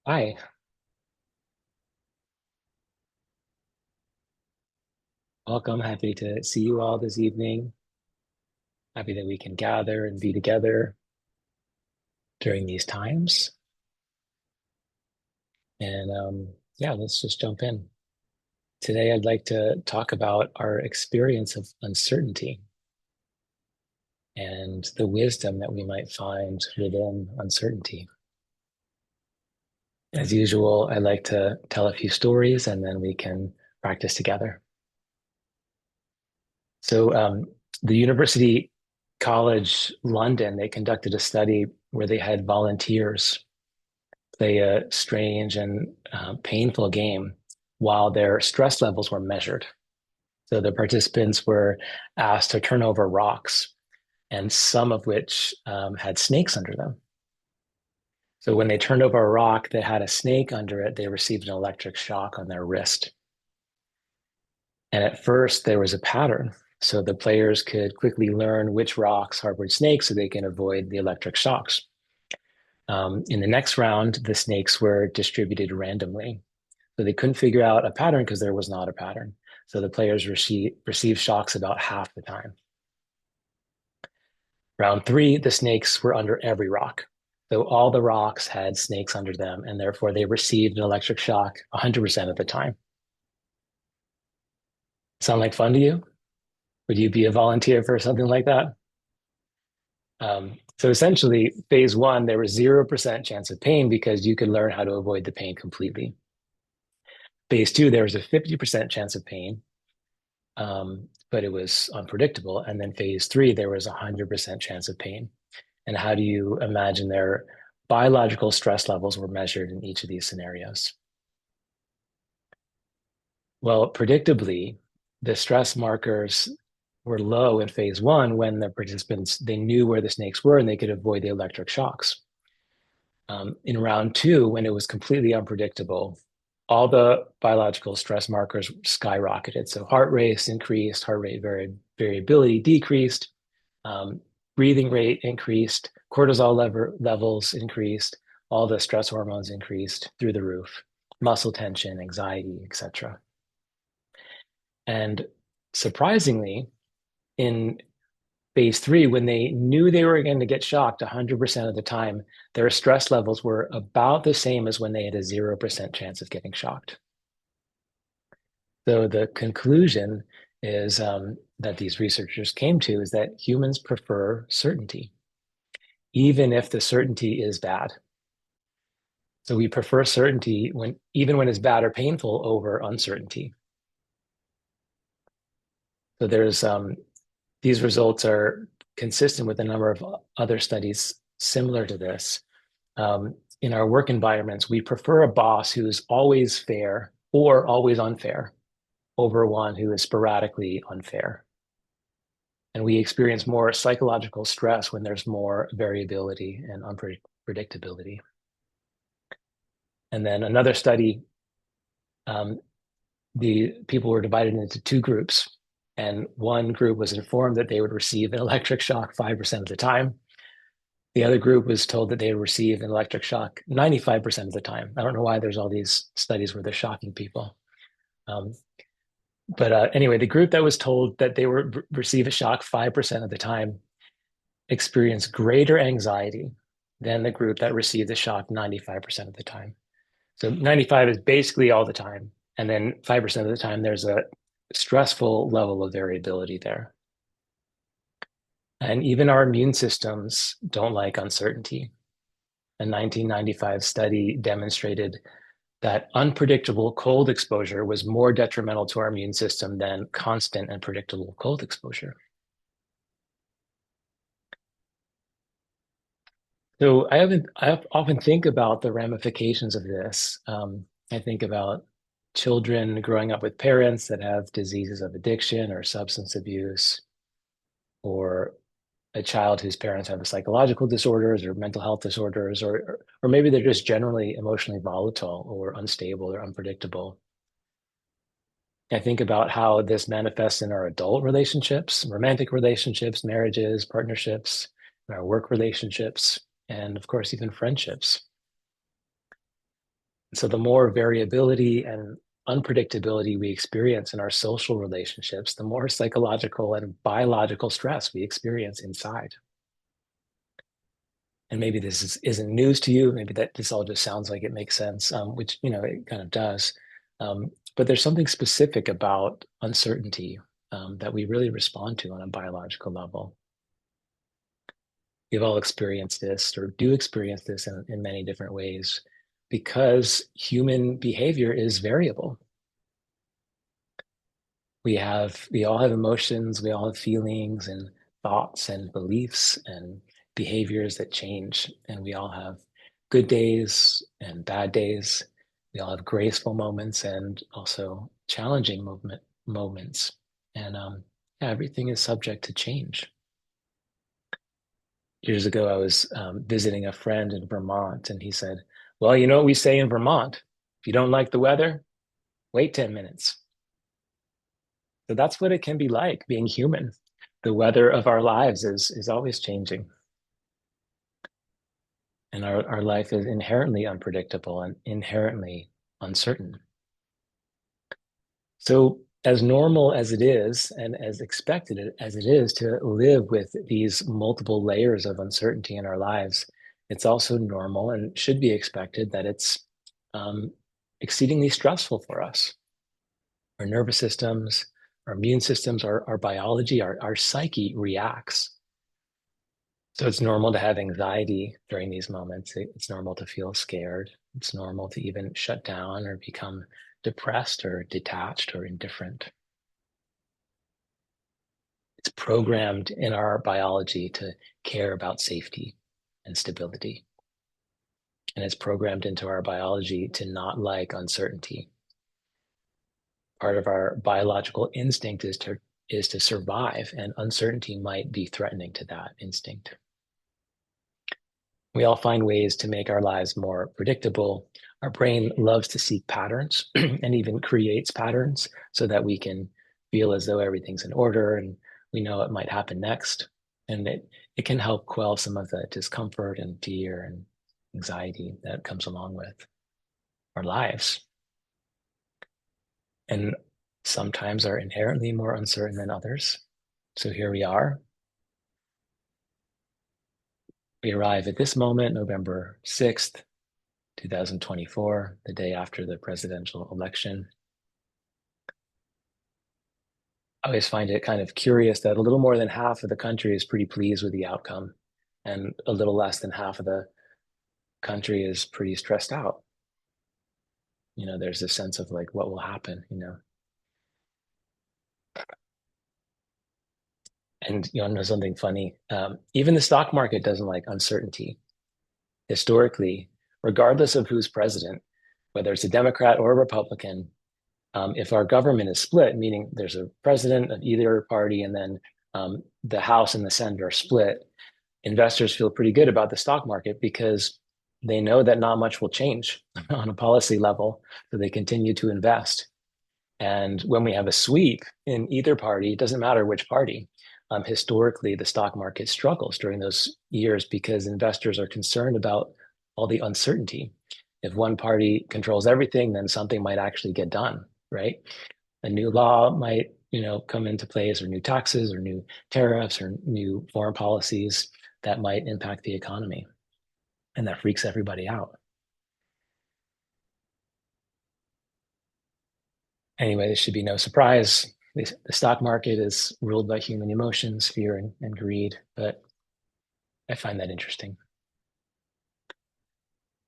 Hi, welcome. Happy to see you all this evening. Happy that we can gather and be together during these times. And yeah, let's just jump in. Today, I'd like to talk about our experience of uncertainty and the wisdom that we might find within uncertainty. As usual, I'd like to tell a few stories and then we can practice together. So, the University College London, they conducted a study where they had volunteers play a strange and painful game while their stress levels were measured. So the participants were asked to turn over rocks, and some of which had snakes under them. So when they turned over a rock that had a snake under it, they received an electric shock on their wrist. And at first, there was a pattern. So the players could quickly learn which rocks harbored snakes so they can avoid the electric shocks. In the next round, the snakes were distributed randomly. So they couldn't figure out a pattern because there was not a pattern. So the players received shocks about half the time. Round three, the snakes were under every rock. So all the rocks had snakes under them, and therefore they received an electric shock 100% of the time. Sound like fun to you? Would you be a volunteer for something like that? So essentially, phase one, there was 0% chance of pain because you could learn how to avoid the pain completely. Phase two, there was a 50% chance of pain, but it was unpredictable. And then phase three, there was a 100% chance of pain. And how do you imagine their biological stress levels were measured in each of these scenarios? Well, predictably, the stress markers were low in phase one when the participants they knew where the snakes were and they could avoid the electric shocks. In round two, when it was completely unpredictable, all the biological stress markers skyrocketed. So heart rate increased, heart rate variability decreased, um, breathing rate increased, cortisol levels increased, all the stress hormones increased through the roof, muscle tension, anxiety, etc. And surprisingly, in phase three, when they knew they were going to get shocked 100% of the time, their stress levels were about the same as when they had a 0% chance of getting shocked. So the conclusion is that these researchers came to is that humans prefer certainty, even if the certainty is bad. So we prefer certainty when even when it's bad or painful over uncertainty. So there's these results are consistent with a number of other studies similar to this. In our work environments, we prefer a boss who's always fair or always unfair over one who is sporadically unfair. And we experience more psychological stress when there's more variability and unpredictability. And then another study, um, the people were divided into two groups. And one group was informed that they would receive an electric shock 5% of the time. The other group was told that they would receive an electric shock 95% of the time. I don't know why there's all these studies where they're shocking people. Um, but anyway, the group that was told that they would receive a shock 5% of the time experienced greater anxiety than the group that received the shock 95% of the time. So 95 is basically all the time. And then 5% of the time, there's a stressful level of variability there. And even our immune systems don't like uncertainty. A 1995 study demonstrated that unpredictable cold exposure was more detrimental to our immune system than constant and predictable cold exposure. So I often think about the ramifications of this. I think about children growing up with parents that have diseases of addiction or substance abuse, or a child whose parents have psychological disorders or mental health disorders, or maybe they're just generally emotionally volatile or unstable or unpredictable. I think about how this manifests in our adult relationships, romantic relationships, marriages, partnerships, our work relationships, and of course, even friendships. So the more variability and unpredictability we experience in our social relationships, the more psychological and biological stress we experience inside. And maybe isn't news to you. Maybe that this all just sounds like it makes sense, which it kind of does. But there's something specific about uncertainty that we really respond to on a biological level. We've all experienced this or do experience this in many different ways because human behavior is variable. We all have emotions, we all have feelings and thoughts and beliefs and behaviors that change. And we all have good days and bad days. We all have graceful moments and also challenging moments. And yeah, everything is subject to change. Years ago, I was visiting a friend in Vermont, and he said, well, you know what we say in Vermont? If you don't like the weather, wait 10 minutes. So that's what it can be like being human. The weather of our lives is always changing. And our life is inherently unpredictable and inherently uncertain. So, as normal as it is, and as expected as it is to live with these multiple layers of uncertainty in our lives, it's also normal and should be expected that it's um, exceedingly stressful for us. Our nervous systems, our immune systems, our biology, our psyche reacts. So it's normal to have anxiety during these moments. It's normal to feel scared. It's normal to even shut down or become depressed or detached or indifferent. It's programmed in our biology to care about safety and stability. And it's programmed into our biology to not like uncertainty. Part of our biological instinct is to survive, and uncertainty might be threatening to that instinct. We all find ways to make our lives more predictable. Our brain loves to seek patterns and even creates patterns so that we can feel as though everything's in order and we know what might happen next. And it can help quell some of the discomfort and fear and anxiety that comes along with our lives. And sometimes are inherently more uncertain than others. So here we are. We arrive at this moment, November 6th, 2024, the day after the presidential election. I always find it kind of curious that a little more than half of the country is pretty pleased with the outcome, and a little less than half of the country is pretty stressed out. There's this sense of like, what will happen. And know something funny? Even the stock market doesn't like uncertainty. Historically, regardless of who's president, whether it's a Democrat or a Republican, if our government is split, meaning there's a president of either party and then the House and the Senate are split, investors feel pretty good about the stock market because they know that not much will change on a policy level, so they continue to invest. And when we have a sweep in either party, it doesn't matter which party. Historically, the stock market struggles during those years because investors are concerned about all the uncertainty. If one party controls everything, then something might actually get done, right? A new law might, come into place, or new taxes, or new tariffs, or new foreign policies that might impact the economy, and that freaks everybody out. Anyway, this should be no surprise. The stock market is ruled by human emotions, fear, and greed, but I find that interesting.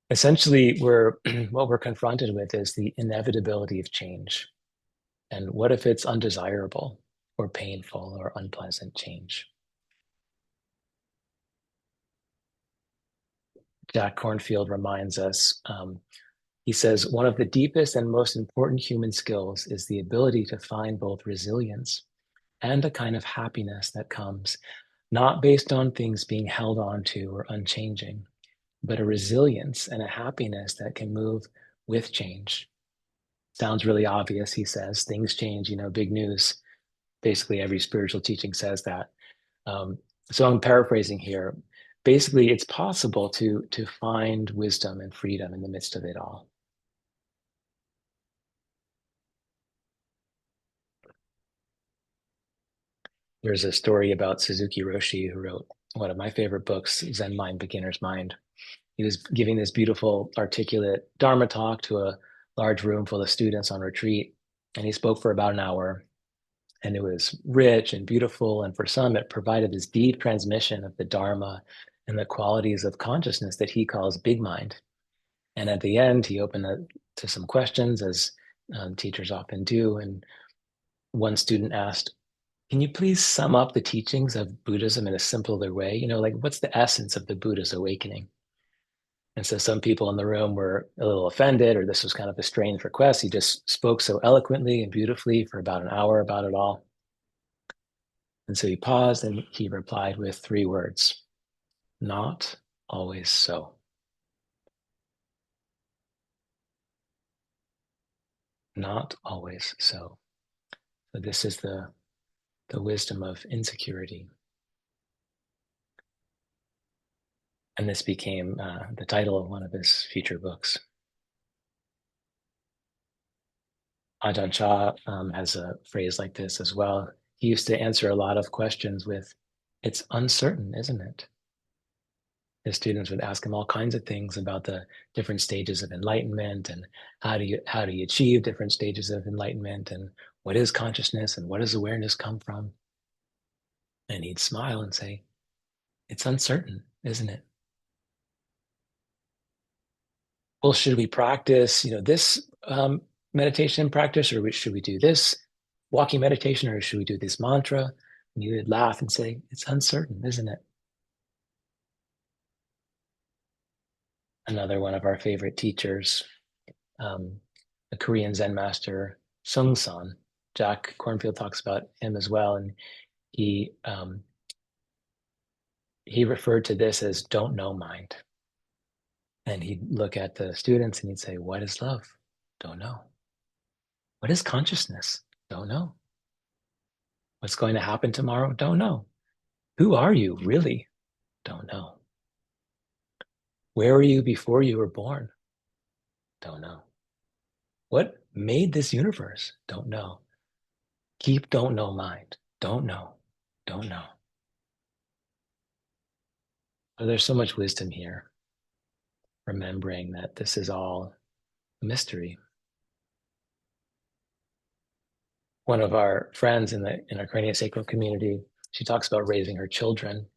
Essentially, what we're confronted with is the inevitability of change. And what if it's undesirable or painful or unpleasant change? Jack Kornfield reminds us, he says, one of the deepest and most important human skills is the ability to find both resilience and a kind of happiness that comes not based on things being held on to or unchanging, but a resilience and a happiness that can move with change. Sounds really obvious, he says. Things change, big news. Basically, every spiritual teaching says that. So I'm paraphrasing here. Basically, it's possible to find wisdom and freedom in the midst of it all. There's a story about Suzuki Roshi, who wrote one of my favorite books, Zen Mind, Beginner's Mind. He was giving this beautiful, articulate Dharma talk to a large room full of students on retreat. And he spoke for about an hour. And it was rich and beautiful. And for some, it provided this deep transmission of the Dharma and the qualities of consciousness that he calls big mind. And at the end, he opened it to some questions, as teachers often do. And one student asked, "Can you please sum up the teachings of Buddhism in a simpler way? Like what's the essence of the Buddha's awakening?" And so some people in the room were a little offended, or this was kind of a strange request. He just spoke so eloquently and beautifully for about an hour about it all. And so he paused and he replied with 3 words: not always so. Not always so. So this is the wisdom of insecurity. And this became the title of one of his future books. Ajahn Chah has a phrase like this as well. He used to answer a lot of questions with, "It's uncertain, isn't it?" His students would ask him all kinds of things about the different stages of enlightenment and how do you achieve different stages of enlightenment, and what is consciousness and what does awareness come from? And he'd smile and say, "It's uncertain, isn't it? Well, should we practice, this meditation practice, or should we do this walking meditation, or should we do this mantra?" And you would laugh and say, "It's uncertain, isn't it?" Another one of our favorite teachers, um, a Korean Zen master, Sung San. Jack Cornfield talks about him as well, and he referred to this as "don't know mind." And he'd look at the students and he'd say, "What is love? Don't know. What is consciousness? Don't know. What's going to happen tomorrow? Don't know. Who are you really? Don't know. Where were you before you were born? Don't know. What made this universe? Don't know. Keep don't know mind. Don't know. Don't know." So there's so much wisdom here, remembering that this is all a mystery. One of our friends in our craniosacral community, she talks about raising her children.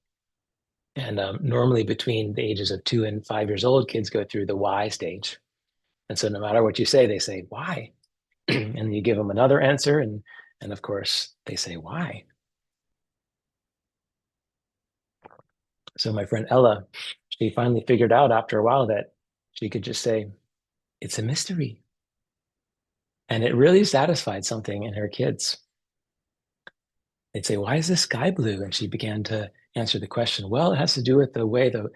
And normally between the ages of 2 and 5 years old, kids go through the why stage. And so no matter what you say, they say, "Why?" And you give them another answer. And of course, they say, "Why?" So my friend Ella, she finally figured out after a while that she could just say, "It's a mystery." And it really satisfied something in her kids. They'd say, "Why is the sky blue?" And she began to answer the question, "Well, it has to do with the way the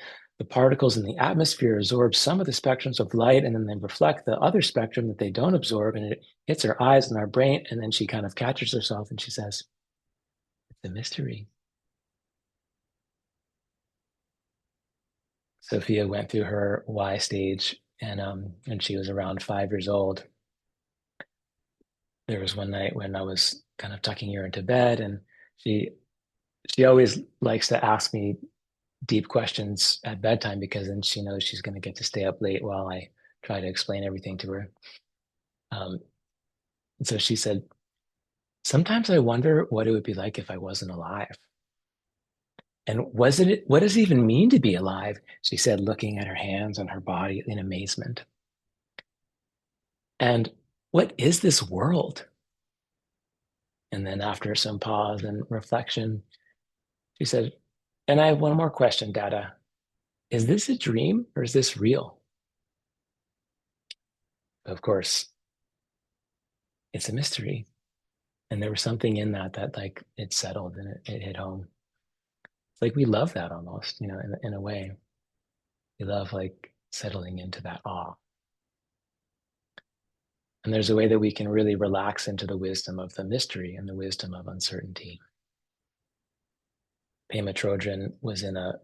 particles in the atmosphere absorb some of the spectrums of light, and then they reflect the other spectrum that they don't absorb, and it hits our eyes and our brain." And then she kind of catches herself and she says, "It's a mystery." Sophia went through her Y stage, and she was around 5 years old. There was one night when I was kind of tucking her into bed, and she always likes to ask me deep questions at bedtime, because then she knows she's going to get to stay up late while I try to explain everything to her. Um, and so she said, "Sometimes I wonder what it would be like if I wasn't alive. And what does it even mean to be alive?" She said, looking at her hands and her body in amazement. "And what is this world?" And then after some pause and reflection, she said, "And I have one more question, Dada. Is this a dream or is this real?" Of course, it's a mystery. And there was something in that like it settled and it hit home. It's like we love that almost, in a way. We love like settling into that awe. And there's a way that we can really relax into the wisdom of the mystery and the wisdom of uncertainty. Pema Chodron was in a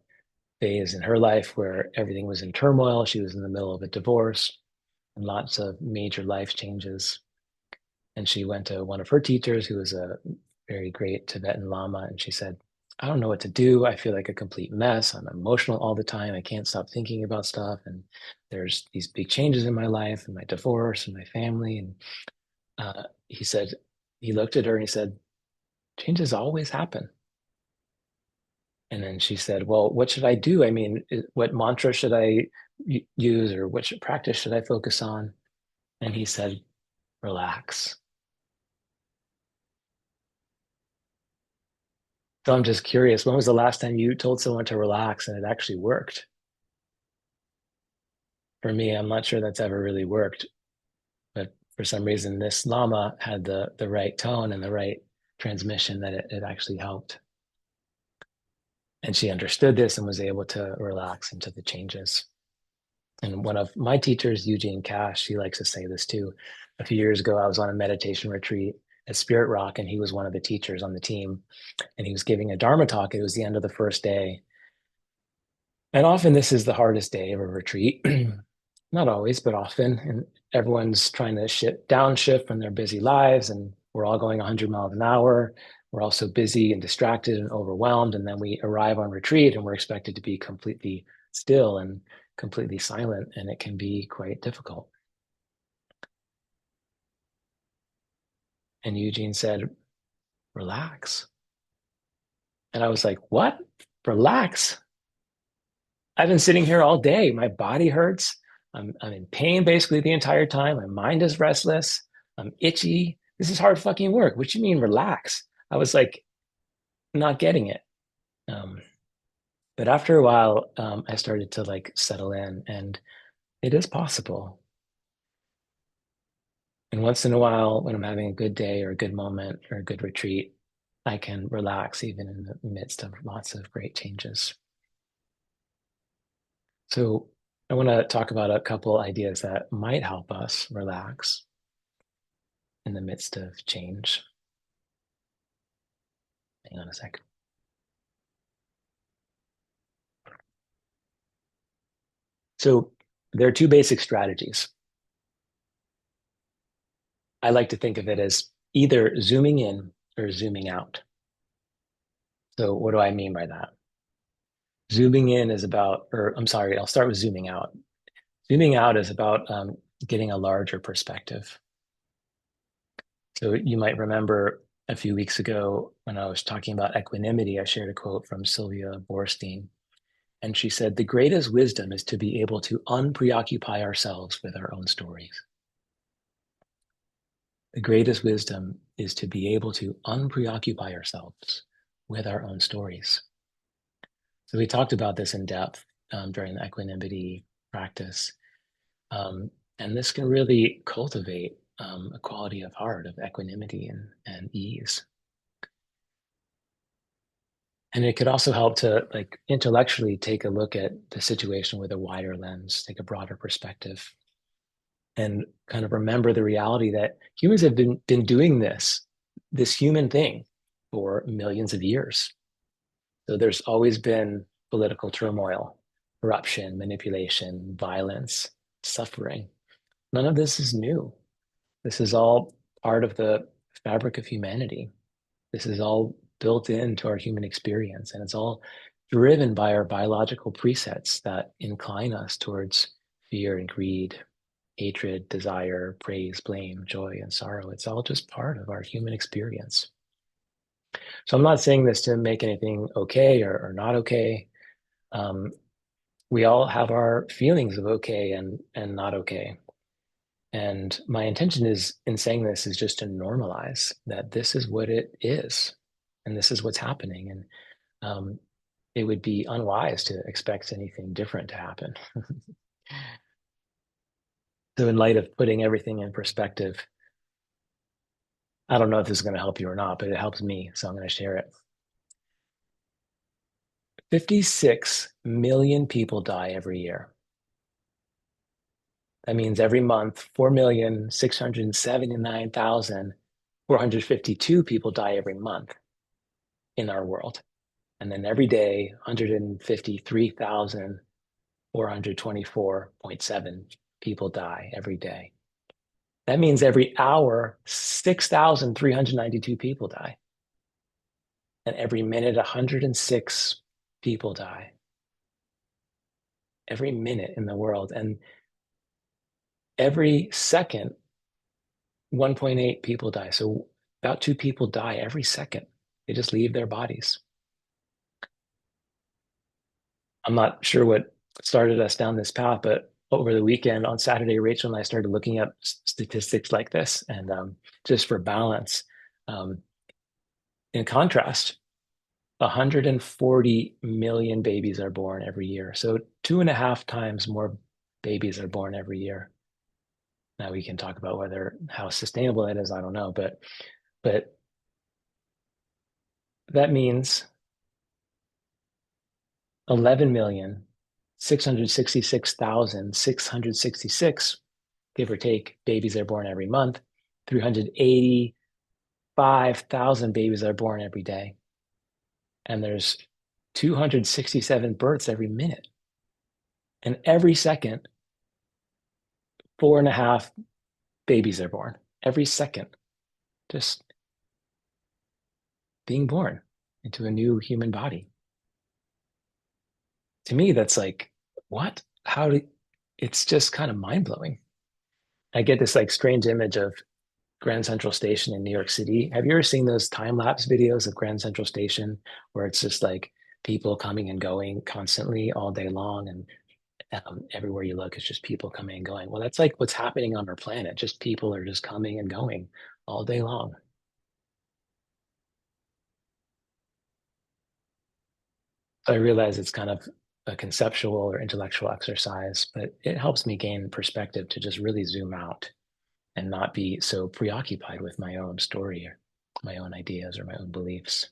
phase in her life where everything was in turmoil. She was in the middle of a divorce and lots of major life changes. And she went to one of her teachers, who was a very great Tibetan Lama. And she said, I don't know what to do. I feel like a complete mess. I'm emotional all the time. I can't stop thinking about stuff. And there's these big changes in my life and my divorce and my family. And he said, he looked at her and he said, changes always happen. And then she said, well, what should I do? I mean, what mantra should I use, or what practice should I focus on? And he said, relax. So I'm just curious, when was the last time you told someone to relax and it actually worked? For me, I'm not sure that's ever really worked, but for some reason, this Lama had the right tone and the right transmission that it actually helped. And she understood this and was able to relax into the changes. And one of my teachers, Eugene Cash, he likes to say this too. A few years ago, I was on a meditation retreat at Spirit Rock, and he was one of the teachers on the team. And he was giving a Dharma talk. It was the end of the first day. And often this is the hardest day of a retreat. Not always, but often. And everyone's trying to downshift from their busy lives, and we're all going 100 miles an hour. We're all so busy and distracted and overwhelmed. And then we arrive on retreat and we're expected to be completely still and completely silent, and it can be quite difficult. And Eugene said, relax. And I was like, what? Relax? I've been sitting here all day. My body hurts. I'm in pain basically the entire time. My mind is restless. I'm itchy. This is hard fucking work. What do you mean relax? I was like, not getting it. Um, but after a while, I started to like settle in, and it is possible. And once in a while, when I'm having a good day or a good moment or a good retreat, I can relax even in the midst of lots of great changes. So I want to talk about a couple ideas that might help us relax in the midst of change. Hang on a sec. So there are two basic strategies. I like to think of it as either zooming in or zooming out. So what do I mean by that? Zooming in is about, or I'm sorry, I'll start with zooming out. Zooming out is about getting a larger perspective. So you might remember a few weeks ago when I was talking about equanimity, I shared a quote from Sylvia Boorstein. And she said, the greatest wisdom is to be able to unpreoccupy ourselves with our own stories. The greatest wisdom is to be able to unpreoccupy ourselves with our own stories. So we talked about this in depth during the equanimity practice. And this can really cultivate a quality of heart, of equanimity and ease. And it could also help to like intellectually take a look at the situation with a wider lens, take a broader perspective, and kind of remember the reality that humans have been doing this human thing for millions of years. So there's always been political turmoil, corruption, manipulation, violence, suffering. None of this is new. This is all part of the fabric of humanity. This is all built into our human experience, and it's all driven by our biological presets that incline us towards fear and greed, hatred, desire, praise, blame, joy, and sorrow. It's all just part of our human experience. So I'm not saying this to make anything okay or not okay. Um, we all have our feelings of okay and not okay. And my intention is in saying this is just to normalize that this is what it is, and this is what's happening. And it would be unwise to expect anything different to happen. So, in light of putting everything in perspective, I don't know if this is going to help you or not, but it helps me. So, I'm going to share it. 56 million people die every year. That means every month, 4,679,452 people die every month in our world. And then every day, 153,424.7 people die every day. That means every hour, 6,392 people die. And every minute, 106 people die. Every minute in the world. And every second, 1.8 people die. So about 2 people die every second. They just leave their bodies. I'm not sure what started us down this path, but over the weekend on Saturday, Rachel and I started looking up statistics like this. And just for balance, um, in contrast, 140 million babies are born every year. So 2.5 times more babies are born every year. Now we can talk about whether how sustainable that is. I don't know, but that means 11,666,666, give or take, babies are born every month. 385,000 babies are born every day. And there's 267 births every minute. And every second, 4.5 babies are born. Every second, just being born into a new human body. To me, that's like, what? How do it's just kind of mind blowing. I get this like strange image of Grand Central Station in New York City. Have you ever seen those time lapse videos of Grand Central Station where it's just like people coming and going constantly all day long, and everywhere you look, it's just people coming and going. Well, that's like what's happening on our planet. Just people are just coming and going all day long. So I realize it's kind of a conceptual or intellectual exercise, but it helps me gain perspective to just really zoom out and not be so preoccupied with my own story or my own ideas or my own beliefs.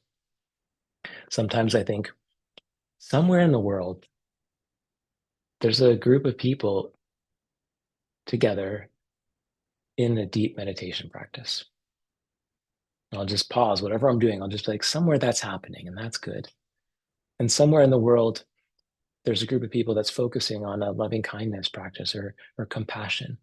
Sometimes I think somewhere in the world, there's a group of people together in a deep meditation practice. And I'll just pause whatever I'm doing. I'll just like somewhere that's happening, and that's good. And somewhere in the world, there's a group of people that's focusing on a loving kindness practice or compassion.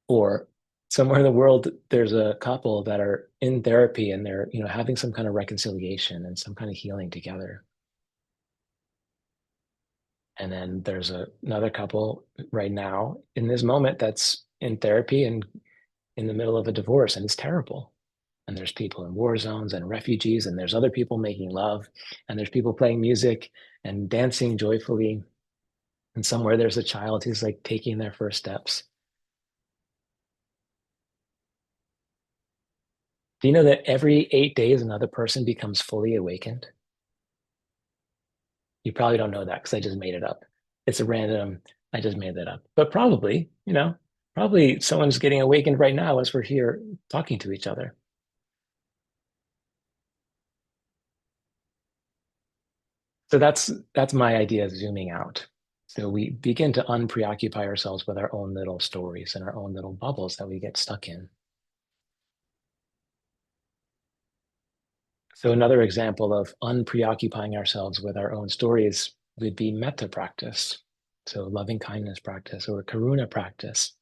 Or somewhere in the world, there's a couple that are in therapy and they're, having some kind of reconciliation and some kind of healing together. And then there's another couple right now in this moment that's in therapy and in the middle of a divorce, and it's terrible. And there's people in war zones and refugees, and there's other people making love, and there's people playing music and dancing joyfully. And somewhere there's a child who's like taking their first steps. Do you know that every 8 days another person becomes fully awakened? You probably don't know that because I just made it up. It's a random, I just made that up. But probably, probably someone's getting awakened right now as we're here talking to each other. So that's my idea of zooming out. So we begin to unpreoccupy ourselves with our own little stories and our own little bubbles that we get stuck in. So another example of unpreoccupying ourselves with our own stories would be metta practice. So loving kindness practice or karuna practice,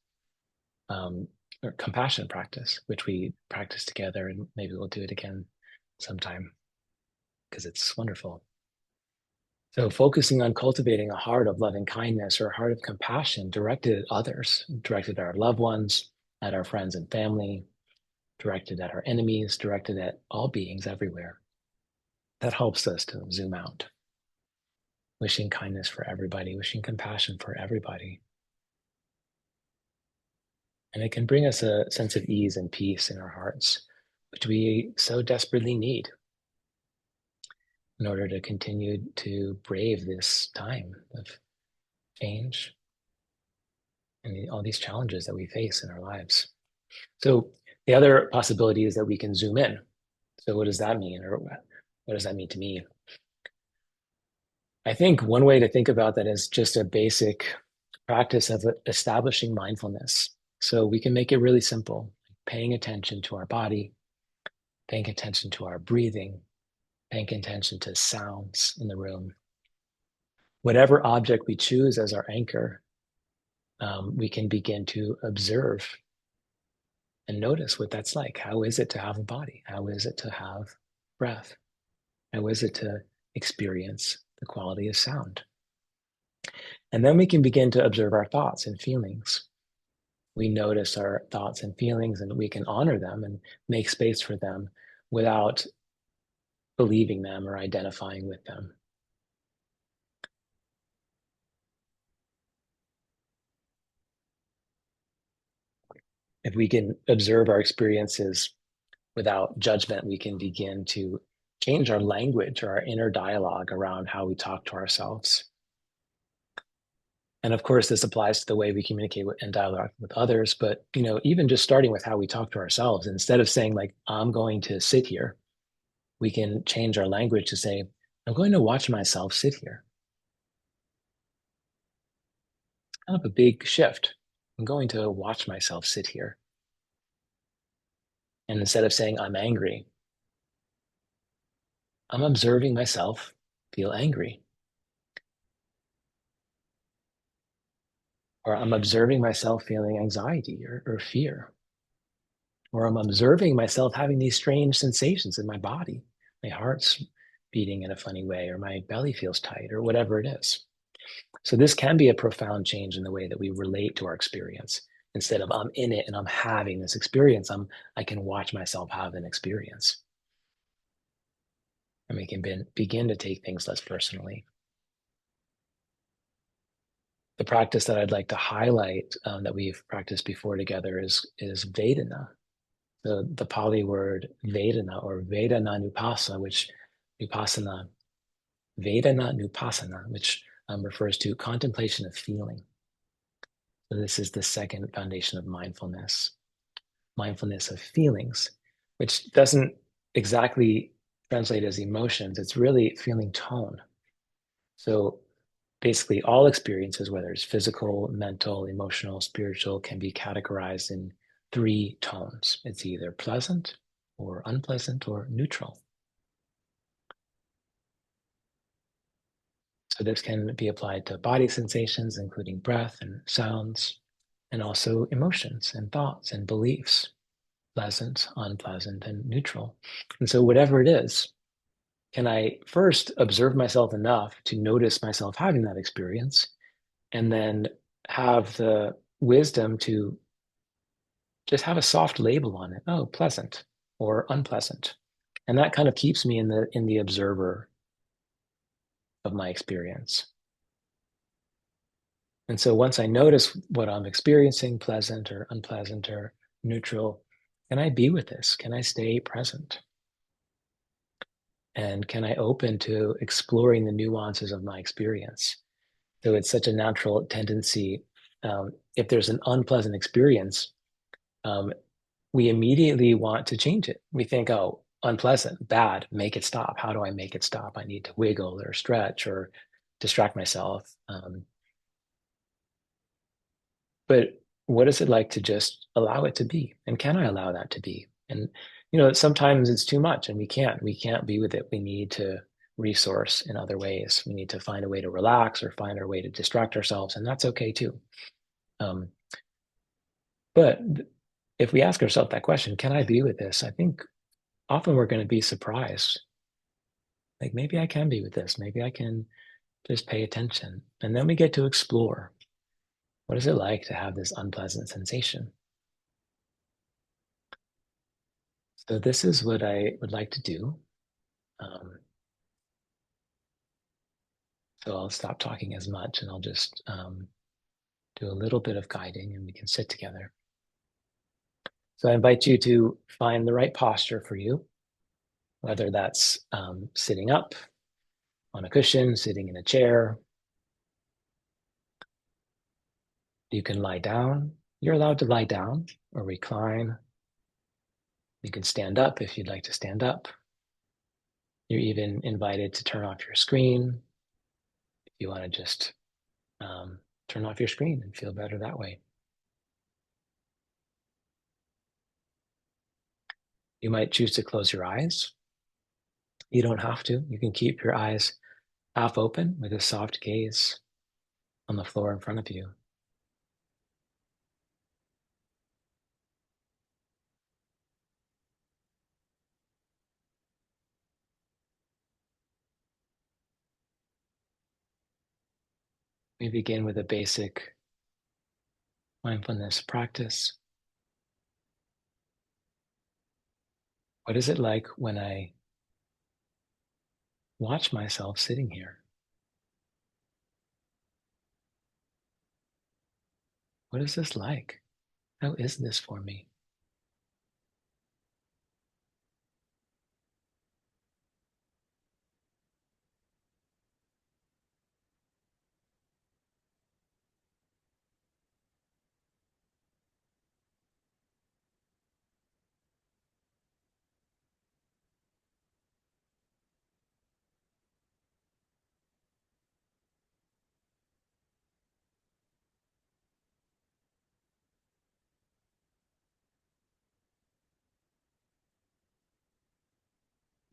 or compassion practice, which we practice together, and maybe we'll do it again sometime because it's wonderful. So focusing on cultivating a heart of loving kindness or a heart of compassion directed at others, directed at our loved ones, at our friends and family, directed at our enemies, directed at all beings everywhere. That helps us to zoom out, wishing kindness for everybody, wishing compassion for everybody. And it can bring us a sense of ease and peace in our hearts, which we so desperately need in order to continue to brave this time of change and all these challenges that we face in our lives. So the other possibility is that we can zoom in. So what does that mean? Or what does that mean to me? I think one way to think about that is just a basic practice of establishing mindfulness. So we can make it really simple, paying attention to our body, paying attention to our breathing, paying attention to sounds in the room. Whatever object we choose as our anchor, we can begin to observe and notice what that's like. How is it to have a body? How is it to have breath? How is it to experience the quality of sound? And then we can begin to observe our thoughts and feelings. We notice our thoughts and feelings and we can honor them and make space for them without believing them or identifying with them. If we can observe our experiences without judgment, we can begin to change our language or our inner dialogue around how we talk to ourselves. And of course, this applies to the way we communicate and dialogue with others. But even just starting with how we talk to ourselves, instead of saying like, "I'm going to sit here," we can change our language to say, "I'm going to watch myself sit here." Kind of a big shift. I'm going to watch myself sit here. And instead of saying, "I'm angry," I'm observing myself feel angry. Or I'm observing myself feeling anxiety or fear. Or I'm observing myself having these strange sensations in my body. My heart's beating in a funny way, or my belly feels tight, or whatever it is. So, this can be a profound change in the way that we relate to our experience. Instead of I'm in it and I'm having this experience, I can watch myself have an experience. And we can begin to take things less personally. The practice that I'd like to highlight that we've practiced before together is Vedana. The Pali word Vedana or Vedananupasa, which Nupassana, Vedananupasana, which refers to contemplation of feeling. So this is the second foundation of mindfulness, mindfulness of feelings, which doesn't exactly translate as emotions. It's really feeling tone. So basically, all experiences, whether it's physical, mental, emotional, spiritual, can be categorized in three tones. It's either pleasant or unpleasant or neutral. So this can be applied to body sensations, including breath and sounds, and also emotions and thoughts and beliefs, pleasant, unpleasant, and neutral. And so whatever it is, can I first observe myself enough to notice myself having that experience, and then have the wisdom to just have a soft label on it. Oh, pleasant or unpleasant. And that kind of keeps me in the observer of my experience. And so once I notice what I'm experiencing, pleasant or unpleasant or neutral, can I be with this? Can I stay present? And can I open to exploring the nuances of my experience? So it's such a natural tendency. If there's an unpleasant experience, um, we immediately want to change it. We think, oh, unpleasant, bad, make it stop. How do I make it stop? I need to wiggle or stretch or distract myself. But what is it like to just allow it to be? And can I allow that to be? And sometimes it's too much and we can't be with it. We need to resource in other ways. We need to find a way to relax or find our way to distract ourselves, and that's okay too. Um, but if we ask ourselves that question, can I be with this? I think often we're going to be surprised. Like maybe I can be with this. Maybe I can just pay attention. And then we get to explore. What is it like to have this unpleasant sensation? So this is what I would like to do. Um, so I'll stop talking as much and I'll just do a little bit of guiding and we can sit together. So I invite you to find the right posture for you, whether that's sitting up on a cushion, sitting in a chair. You can lie down. You're allowed to lie down or recline. You can stand up if you'd like to stand up. You're even invited to turn off your screen if you want to just turn off your screen and feel better that way. You might choose to close your eyes. You don't have to. You can keep your eyes half open with a soft gaze on the floor in front of you. We begin with a basic mindfulness practice. What is it like when I watch myself sitting here? What is this like? How is this for me?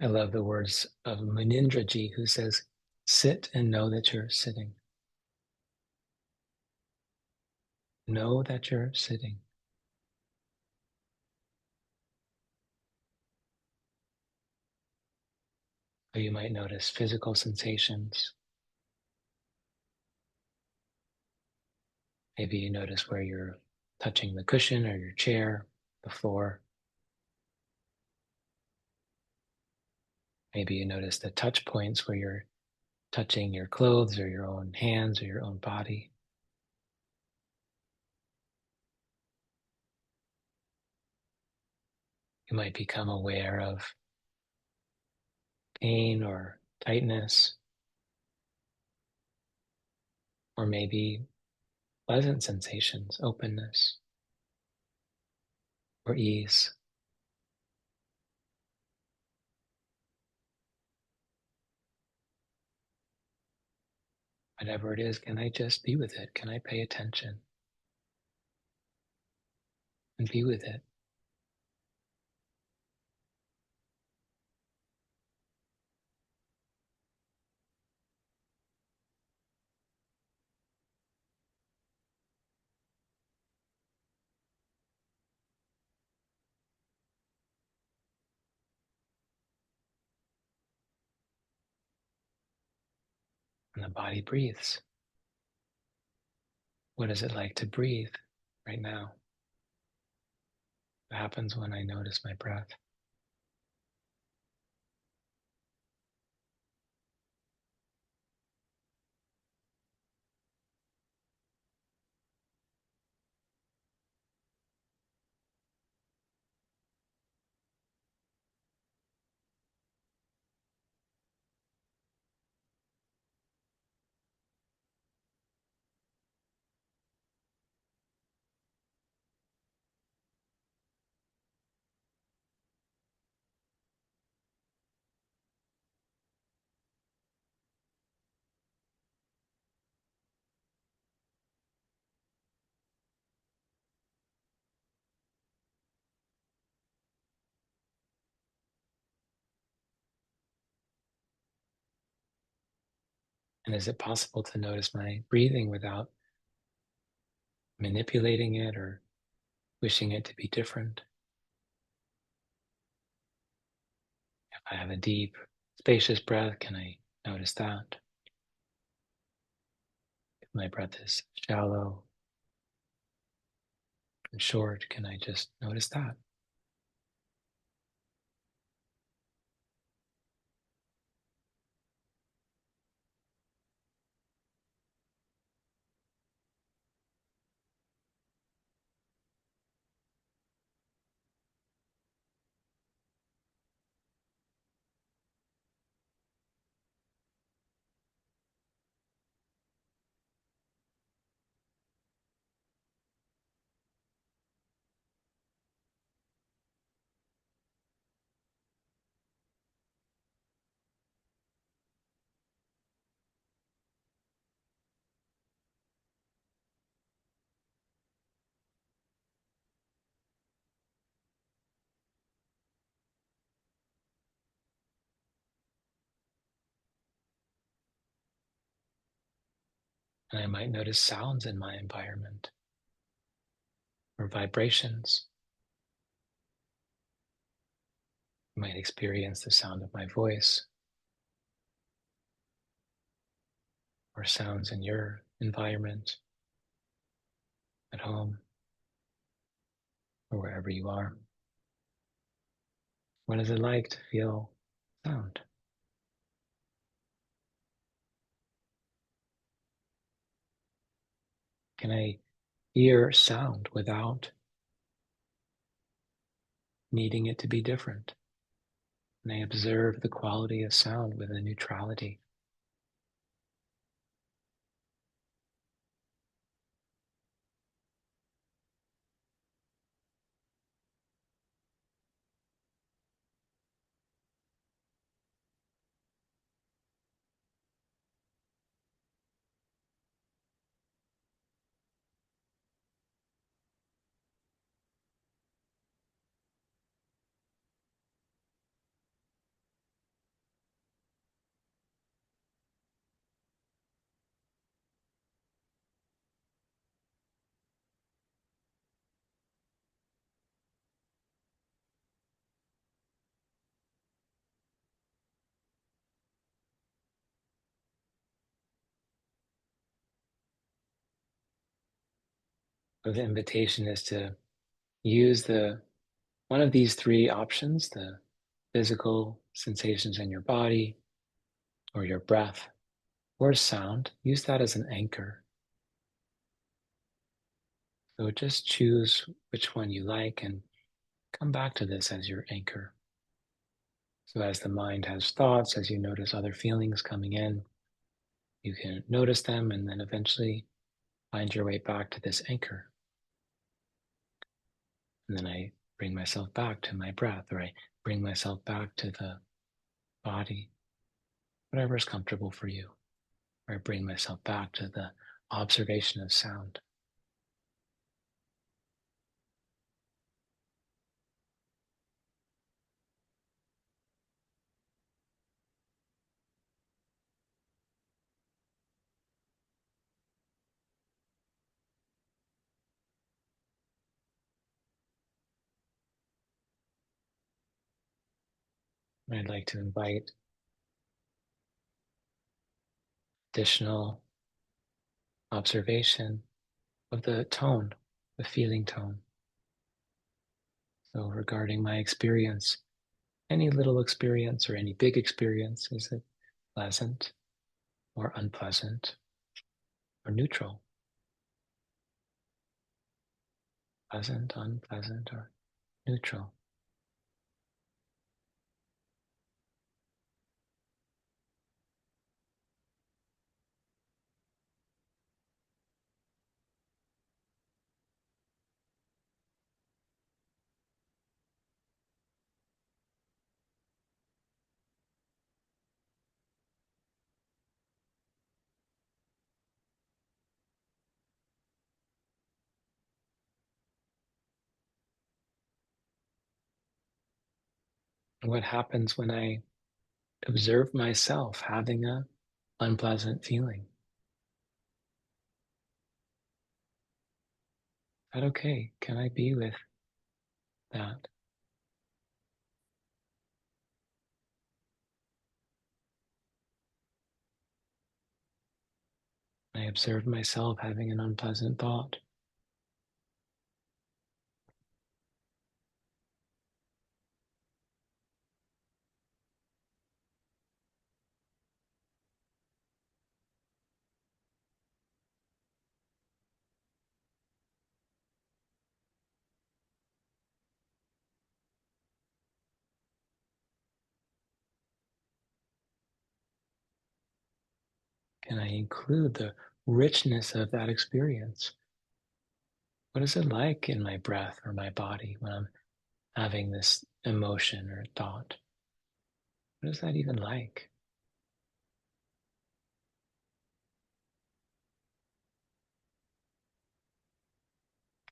I love the words of Munindraji, who says, sit and know that you're sitting. Know that you're sitting. Or you might notice physical sensations. Maybe you notice where you're touching the cushion or your chair, the floor. Maybe you notice the touch points where you're touching your clothes or your own hands or your own body. You might become aware of pain or tightness, or maybe pleasant sensations, openness or ease. Whatever it is, can I just be with it? Can I pay attention and be with it? And the body breathes. What is it like to breathe right now? What happens when I notice my breath? And is it possible to notice my breathing without manipulating it or wishing it to be different? If I have a deep, spacious breath, can I notice that? If my breath is shallow and short, can I just notice that? And I might notice sounds in my environment or vibrations. I might experience the sound of my voice or sounds in your environment, at home, or wherever you are. What is it like to feel sound? Can I hear sound without needing it to be different? Can I observe the quality of sound with a neutrality? So the invitation is to use the one of these three options, the physical sensations in your body or your breath or sound, use that as an anchor. So just choose which one you like and come back to this as your anchor. So as the mind has thoughts, as you notice other feelings coming in, you can notice them and then eventually find your way back to this anchor. And then I bring myself back to my breath, or I bring myself back to the body, whatever is comfortable for you, or I bring myself back to the observation of sound. And I'd like to invite additional observation of the tone, the feeling tone. So regarding my experience, any little experience or any big experience, is it pleasant or unpleasant or neutral? Pleasant, unpleasant, or neutral? And what happens when I observe myself having a unpleasant feeling? Is that okay? Can I be with that? I observe myself having an unpleasant thought. Can I include the richness of that experience? What is it like in my breath or my body when I'm having this emotion or thought? What is that even like?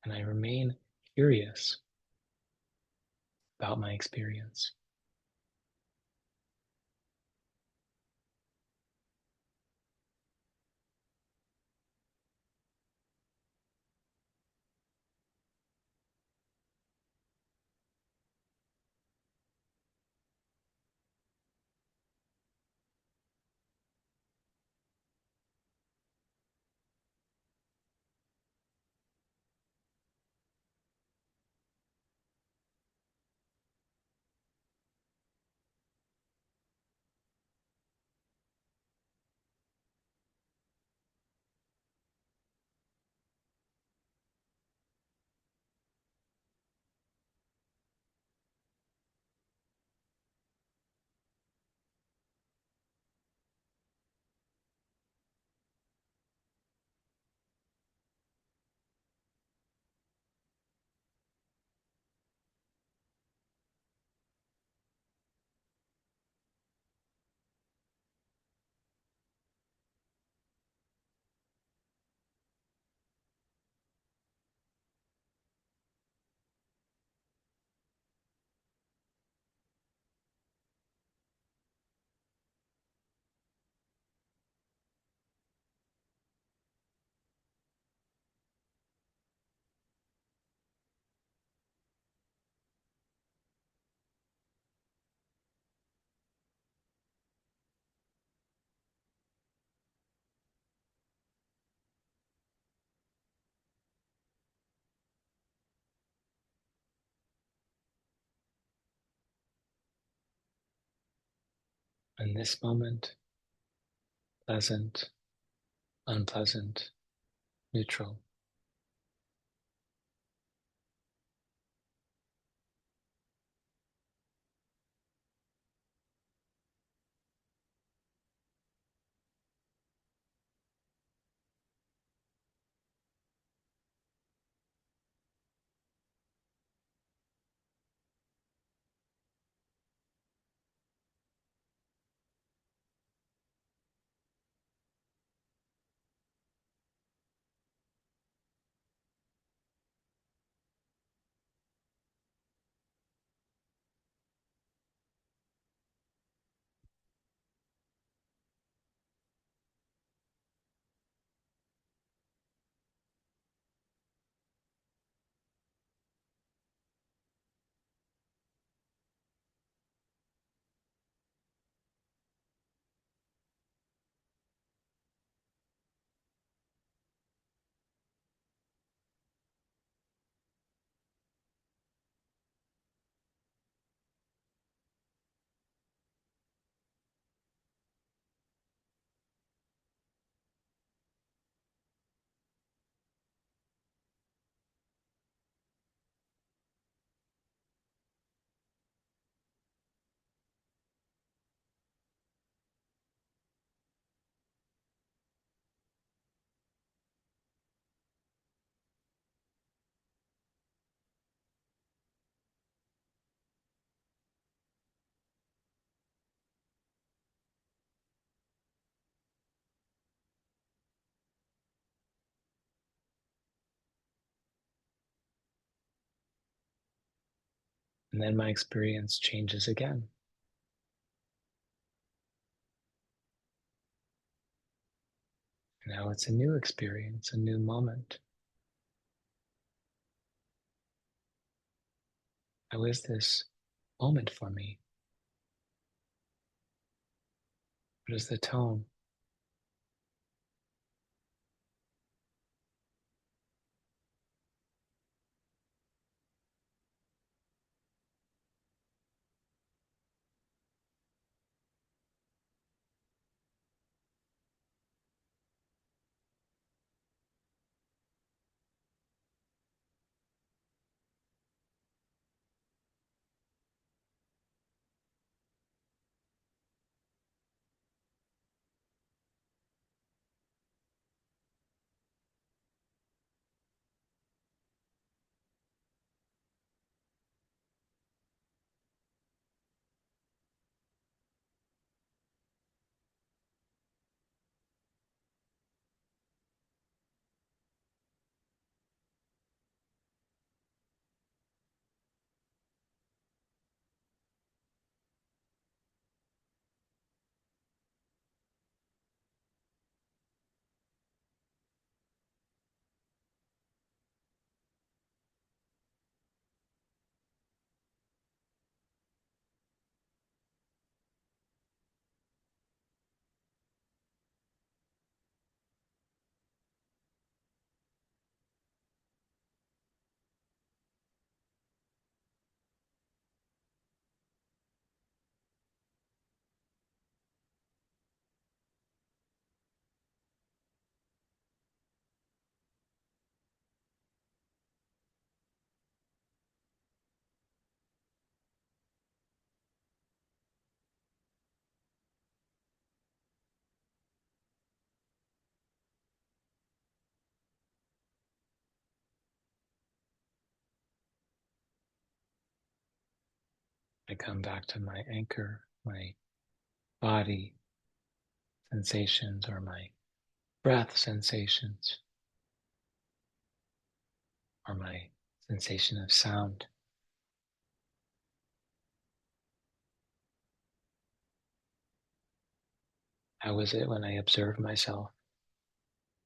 And I remain curious about my experience. In this moment, pleasant, unpleasant, neutral. And then my experience changes again. Now it's a new experience, a new moment. How is this moment for me? What is the tone? I come back to my anchor, my body sensations, or my breath sensations, or my sensation of sound. How is it when I observe myself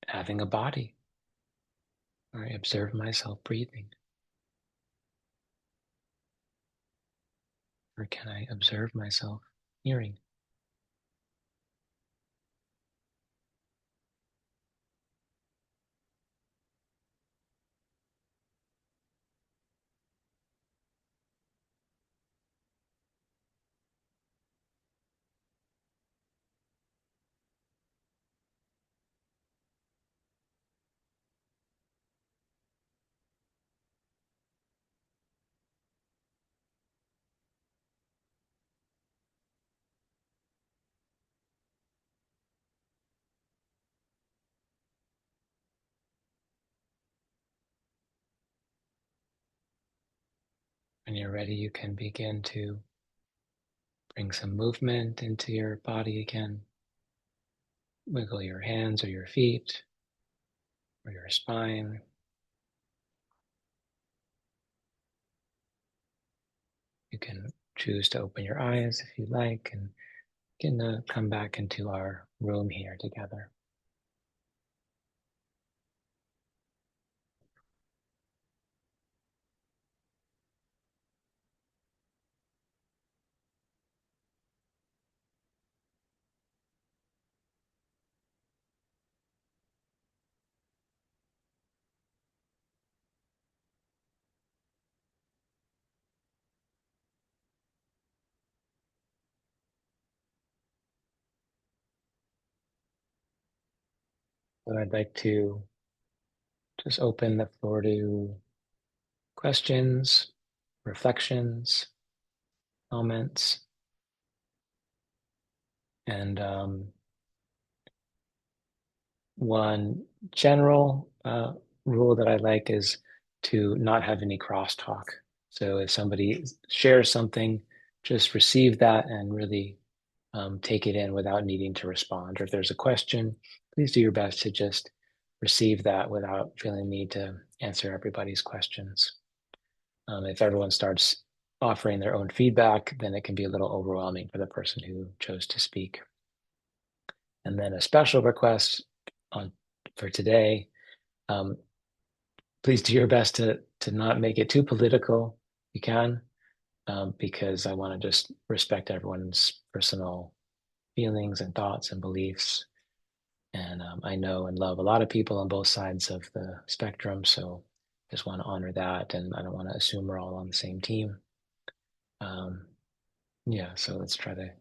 having a body, or I observe myself breathing? Or can I observe myself hearing? When you're ready, you can begin to bring some movement into your body again. Wiggle your hands or your feet or your spine. You can choose to open your eyes if you like and begin to come back into our room here together. So I'd like to just open the floor to questions, reflections, comments, and one general rule that I like is to not have any crosstalk. So if somebody shares something, just receive that and really take it in without needing to respond. Or if there's a question, please do your best to just receive that without feeling the need to answer everybody's questions. If everyone starts offering their own feedback, then it can be a little overwhelming for the person who chose to speak. And then a special request for today, please do your best to not make it too political. You can, because I want to just respect everyone's personal feelings and thoughts and beliefs. And I know and love a lot of people on both sides of the spectrum, so just want to honor that, and I don't want to assume we're all on the same team. Yeah, so let's try to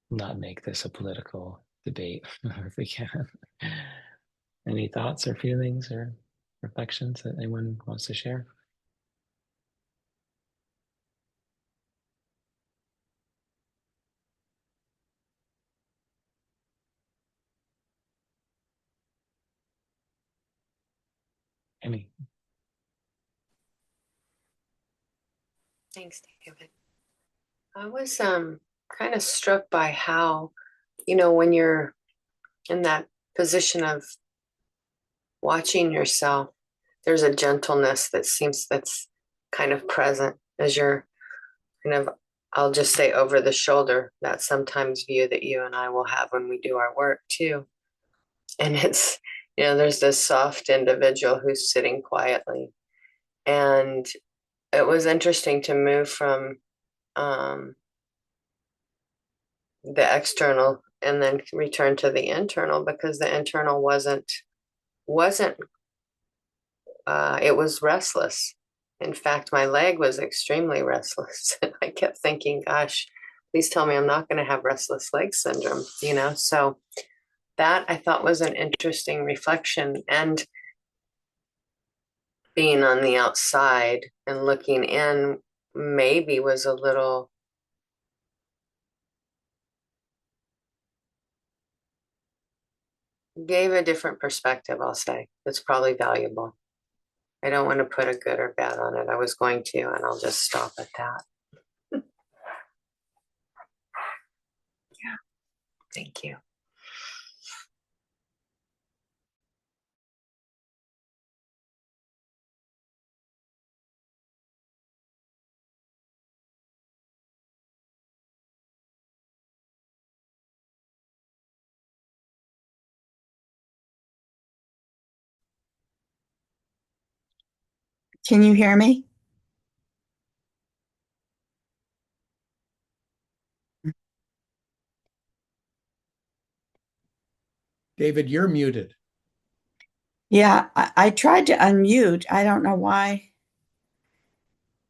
not make this a political debate if we can. Any thoughts or feelings or reflections that anyone wants to share? Amy? Thanks, David. I was kind of struck by how, you know, when you're in that position of watching yourself, there's a gentleness that's kind of present as you're kind of, I'll just say over the shoulder, that sometimes view that you and I will have when we do our work too. And it's, there's this soft individual who's sitting quietly. And it was interesting to move from um, the external and then return to the internal, because the internal wasn't it was restless. In fact, my leg was extremely restless. I kept thinking, gosh, please tell me I'm not going to have restless leg syndrome, So that I thought was an interesting reflection. And being on the outside and looking in maybe was a little, gave a different perspective, I'll say. It's probably valuable. I don't want to put a good or bad on it. I was going to, and I'll just stop at that. Yeah, thank you. Can you hear me? David, you're muted. Yeah, I tried to unmute. I don't know why.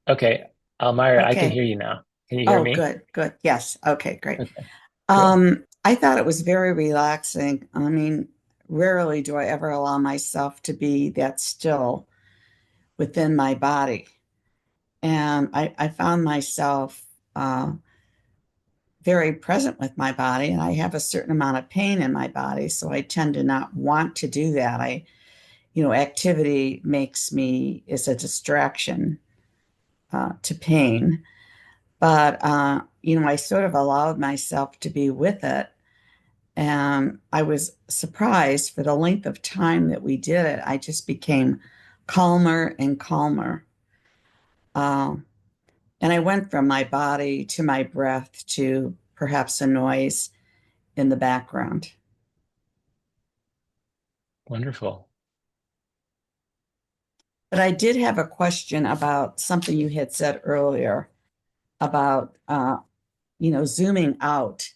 Okay, Almira, I can Okay. hear you now. Can you hear Oh, me? good, good. Yes. Okay, great. Okay, good. I thought it was very relaxing. I mean, rarely do I ever allow myself to be that still within my body. And I found myself very present with my body, and I have a certain amount of pain in my body, so I tend to not want to do that. activity is a distraction to pain. But, I sort of allowed myself to be with it. And I was surprised for the length of time that we did it. I just became calmer and calmer. Um, and I went from my body to my breath to perhaps a noise in the background. Wonderful. But I did have a question about something you had said earlier about, zooming out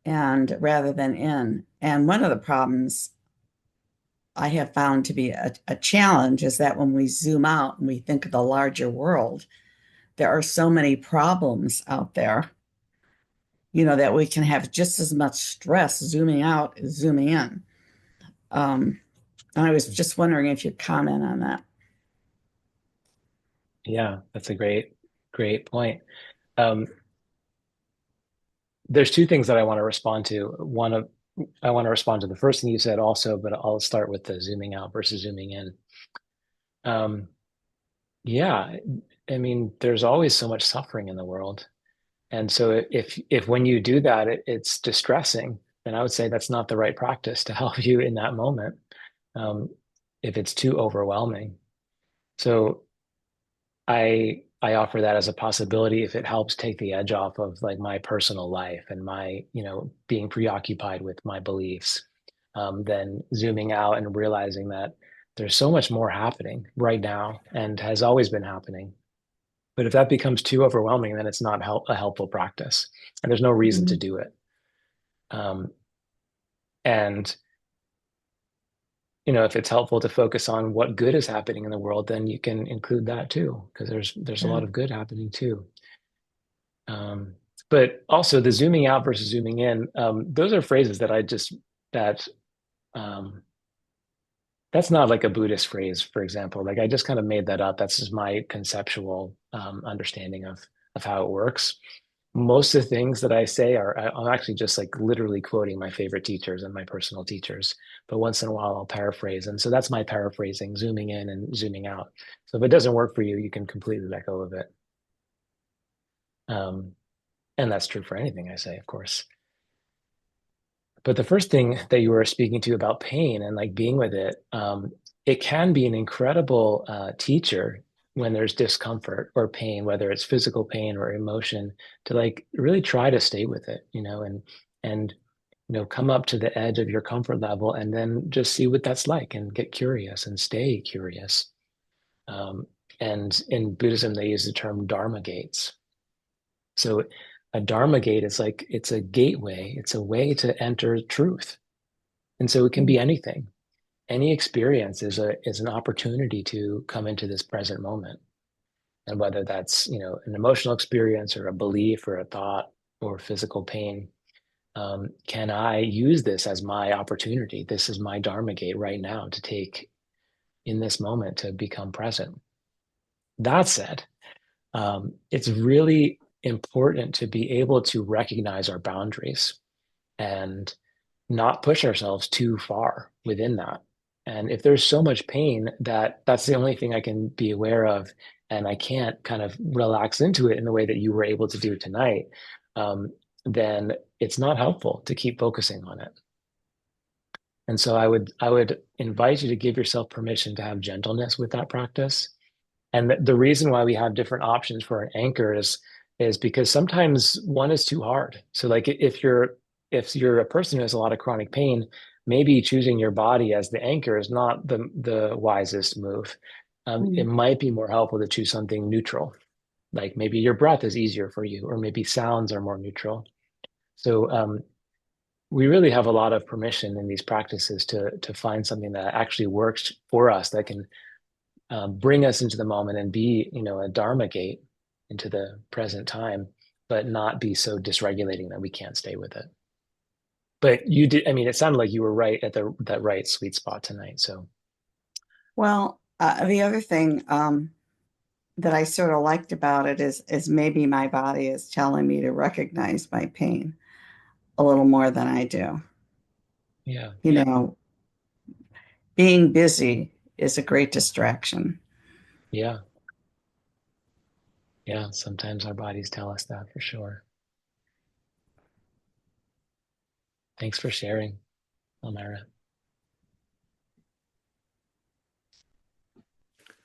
and rather than in. And one of the problems I have found to be a challenge is that when we zoom out and we think of the larger world, there are so many problems out there, that we can have just as much stress zooming out as zooming in. And I was just wondering if you'd comment on that. Yeah, that's a great point. Um, there's two things that I want to respond to. I want to respond to the first thing you said also, but I'll start with the zooming out versus zooming in. Um, yeah, I mean, there's always so much suffering in the world. And so if when you do that, it's distressing, then I would say that's not the right practice to help you in that moment. Um, if it's too overwhelming. So I offer that as a possibility if it helps take the edge off of like my personal life and my, being preoccupied with my beliefs. Then zooming out and realizing that there's so much more happening right now and has always been happening. But if that becomes too overwhelming, then it's not a helpful practice, and there's no reason to Mhm. do it. Um, and if it's helpful to focus on what good is happening in the world, then you can include that too, because there's a Yeah. lot of good happening too. Um, but also the zooming out versus zooming in, those are phrases that I just that um, that's not like a Buddhist phrase, for example. Like I just kind of made that up. That's just my conceptual understanding of how it works. Most of the things that I say I'm actually just like literally quoting my favorite teachers and my personal teachers. But once in a while, I'll paraphrase, and so that's my paraphrasing, zooming in and zooming out. So if it doesn't work for you, you can completely let go of it. Um, and that's true for anything I say, of course. But the first thing that you were speaking to about pain and like being with it, it can be an incredible teacher when there's discomfort or pain, whether it's physical pain or emotion, to like really try to stay with it, and come up to the edge of your comfort level and then just see what that's like and get curious and stay curious. Um, and in Buddhism, they use the term Dharma gates. So a Dharma gate is like it's a gateway, it's a way to enter truth. And so it can be anything. Any experience is an opportunity to come into this present moment. And whether that's, an emotional experience or a belief or a thought or physical pain, can I use this as my opportunity? This is my Dharma gate right now to take in this moment to become present. That said, it's really important to be able to recognize our boundaries and not push ourselves too far within that. And if there's so much pain that that's the only thing I can be aware of, and I can't kind of relax into it in the way that you were able to do tonight, then it's not helpful to keep focusing on it. And so I would invite you to give yourself permission to have gentleness with that practice. And the reason why we have different options for an anchor is because sometimes one is too hard. So like if you're a person who has a lot of chronic pain, maybe choosing your body as the anchor is not the wisest move. It Mm. might be more helpful to choose something neutral, like maybe your breath is easier for you, or maybe sounds are more neutral. So we really have a lot of permission in these practices to find something that actually works for us, that can bring us into the moment and be, a Dharma gate into the present time, but not be so dysregulating that we can't stay with it. But you did, I mean, it sounded like you were right at that right sweet spot tonight. So Well, the other thing that I sort of liked about it is maybe my body is telling me to recognize my pain a little more than I do. yeah, You know, being busy is a great distraction. Yeah. Yeah. Sometimes our bodies tell us that for sure. Thanks for sharing, Elmira.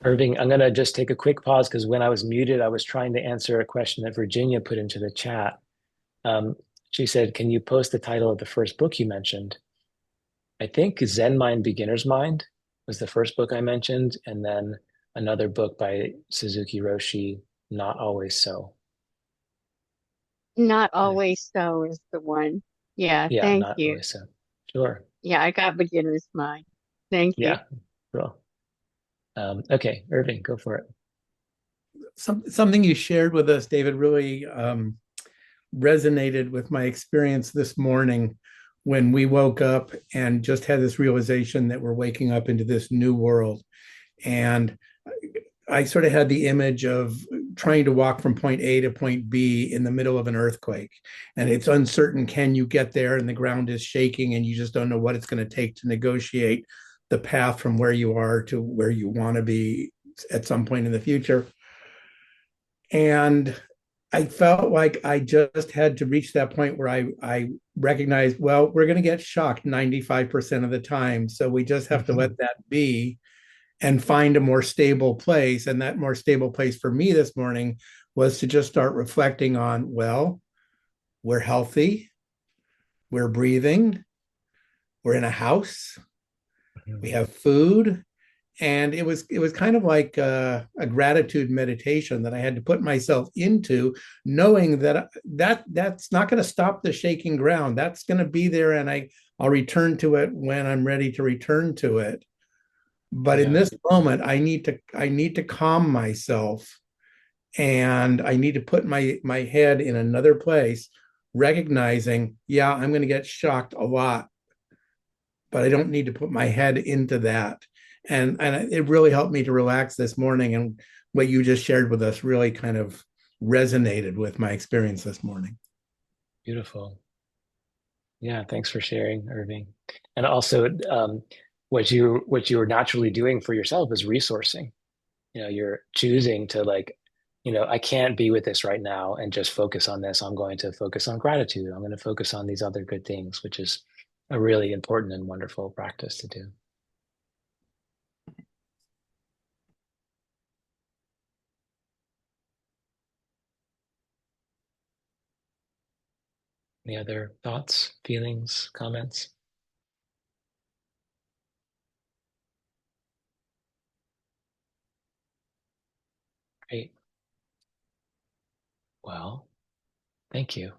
Irving, I'm going to just take a quick pause because when I was muted, I was trying to answer a question that Virginia put into the chat. She said, can you post the title of the first book you mentioned? I think Zen Mind, Beginner's Mind was the first book I mentioned, and then another book by Suzuki Roshi, Not Always So. Not always so is the one. Yeah, Yeah, thank Not you. Always So. Sure. Yeah, I got beginner's mind. Thank you. Yeah, cool. Okay, Irving, go for it. Something you shared with us, David, really resonated with my experience this morning when we woke up and just had this realization that we're waking up into this new world. And I sort of had the image of trying to walk from point A to point B in the middle of an earthquake. And it's uncertain, can you get there? And the ground is shaking, and you just don't know what it's going to take to negotiate the path from where you are to where you want to be at some point in the future. And I felt like I just had to reach that point where I recognized, well, we're going to get shocked 95% of the time. So we just have to let that be and find a more stable place. And that more stable place for me this morning was to just start reflecting on, well, we're healthy, we're breathing, we're in a house, we have food. And it was kind of like a gratitude meditation that I had to put myself into, knowing that that's not going to stop the shaking ground. That's going to be there, and I'll return to it when I'm ready to return to it. But in Yeah. this moment, I need to calm myself, and I need to put my head in another place, recognizing, yeah, I'm going to get shocked a lot, but I don't need to put my head into that. And it really helped me to relax this morning. And what you just shared with us really kind of resonated with my experience this morning. Beautiful. Yeah, thanks for sharing, Irving. And also, what you were naturally doing for yourself is resourcing. You're choosing to like, I can't be with this right now and just focus on this. I'm going to focus on gratitude. I'm going to focus on these other good things, which is a really important and wonderful practice to do. Any other thoughts, feelings, comments? Great. Well, thank you.